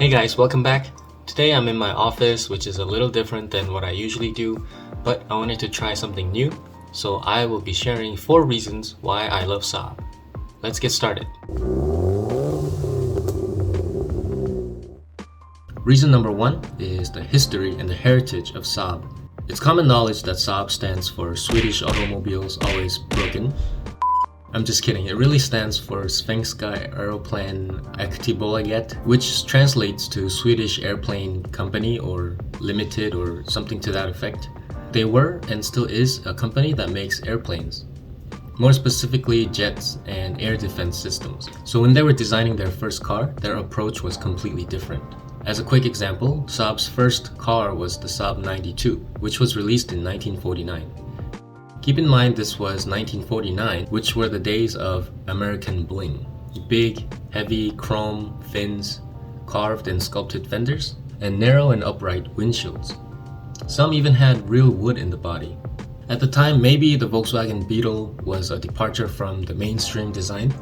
Hey guys, welcome back. Today I'm in my office, which is a little different than what I usually do, but I wanted to try something new, so I will be sharing 4 reasons why I love SAAB. Let's get started. Reason number 1 is the history and the heritage of SAAB. It's common knowledge that SAAB stands for Swedish Automobiles Always Broken. I'm just kidding, it really stands for Svenska Aeroplan Aktiebolaget, which translates to Swedish Airplane Company or Limited or something to that effect. They were and still is a company that makes airplanes, more specifically jets and air defense systems. So when they were designing their first car, their approach was completely different. As a quick example, SAAB's first car was the SAAB 92, which was released in 1949. Keep in mind this was 1949, which were the days of American bling. Big, heavy chrome fins, carved and sculpted fenders, and narrow and upright windshields. Some even had real wood in the body. At the time, maybe the Volkswagen Beetle was a departure from the mainstream design,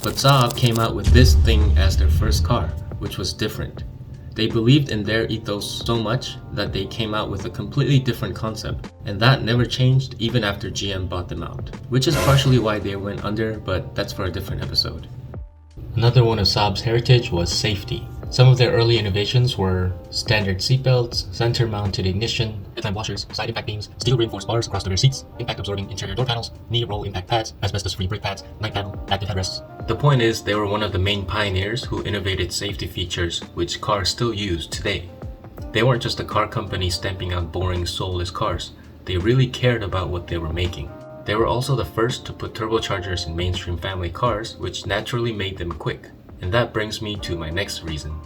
but SAAB came out with this thing as their first car, which was different. They believed in their ethos so much that they came out with a completely different concept, and that never changed even after GM bought them out, which is partially why they went under, but that's for a different episode. Another one of SAAB's heritage was safety. Some of their early innovations were standard seatbelts, center-mounted ignition, headlamp washers, side impact beams, steel-reinforced bars across the rear seats, impact-absorbing interior door panels, knee roll impact pads, asbestos-free brake pads, night panel, active headrests. The point is, they were one of the main pioneers who innovated safety features which cars still use today. They weren't just a car company stamping out boring, soulless cars. They really cared about what they were making. They were also the first to put turbochargers in mainstream family cars, which naturally made them quick. And that brings me to my next reason.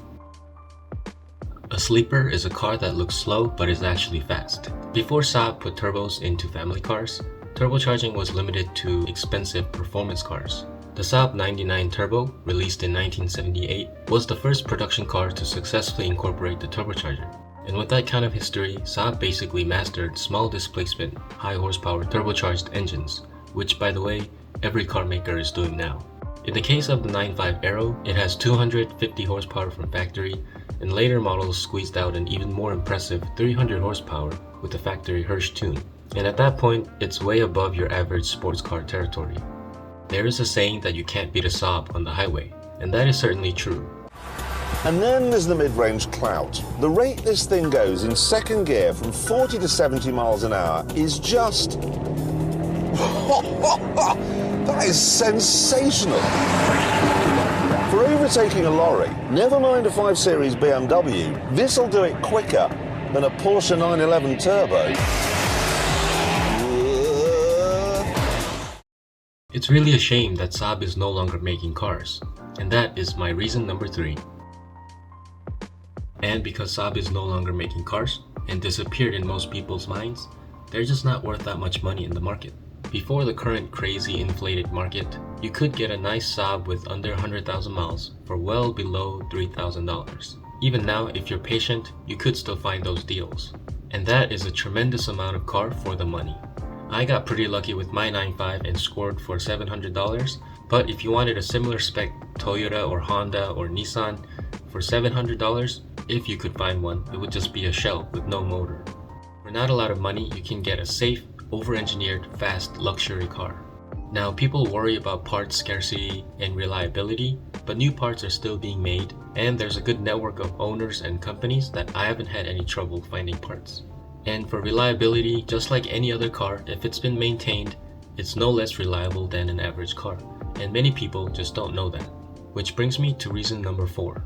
A sleeper is a car that looks slow but is actually fast. Before SAAB put turbos into family cars, turbocharging was limited to expensive performance cars. The SAAB 99 Turbo, released in 1978, was the first production car to successfully incorporate the turbocharger. And with that kind of history, SAAB basically mastered small displacement, high horsepower turbocharged engines, which by the way, every car maker is doing now. In the case of the 95 Aero, it has 250 horsepower from factory, and later models squeezed out an even more impressive 300 horsepower with the factory Hirsch tune. And at that point, it's way above your average sports car territory. There is a saying that you can't beat a SAAB on the highway, and that is certainly true. And then there's the mid-range clout. The rate this thing goes in second gear from 40 to 70 miles an hour is just... that is sensational. For overtaking a lorry, never mind a 5 Series BMW, this'll do it quicker than a Porsche 911 Turbo. It's really a shame that SAAB is no longer making cars, and that is my reason number 3. And because SAAB is no longer making cars and disappeared in most people's minds, they're just not worth that much money in the market. Before the current crazy inflated market, you could get a nice SAAB with under 100,000 miles for well below $3,000. Even now, if you're patient, you could still find those deals. And that is a tremendous amount of car for the money. I got pretty lucky with my 95 and scored for $700, but if you wanted a similar spec Toyota or Honda or Nissan for $700, if you could find one, it would just be a shell with no motor. For not a lot of money, you can get a safe, over-engineered, fast luxury car. Now, people worry about parts scarcity and reliability, but new parts are still being made, and there's a good network of owners and companies that I haven't had any trouble finding parts. And for reliability, just like any other car, if it's been maintained, it's no less reliable than an average car, and many people just don't know that. Which brings me to reason number 4.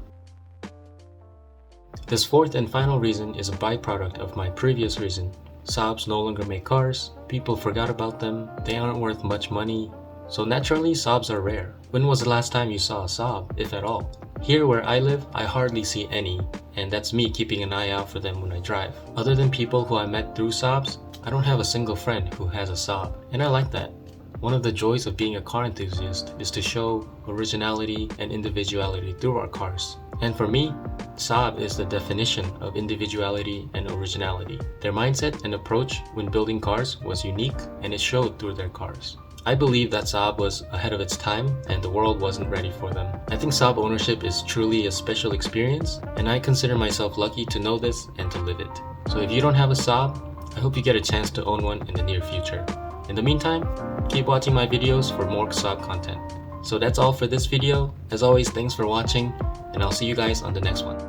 This 4th and final reason is a byproduct of my previous reason. SAABs no longer make cars, people forgot about them, they aren't worth much money, so naturally SAABs are rare. When was the last time you saw a SAAB, if at all? Here where I live, I hardly see any, and that's me keeping an eye out for them when I drive. Other than people who I met through SAABs, I don't have a single friend who has a SAAB, and I like that. One of the joys of being a car enthusiast is to show originality and individuality through our cars. And for me, SAAB is the definition of individuality and originality. Their mindset and approach when building cars was unique, and it showed through their cars. I believe that SAAB was ahead of its time and the world wasn't ready for them. I think SAAB ownership is truly a special experience, and I consider myself lucky to know this and to live it. So if you don't have a SAAB, I hope you get a chance to own one in the near future. In the meantime, keep watching my videos for more SAAB content. So that's all for this video. As always, thanks for watching, and I'll see you guys on the next one.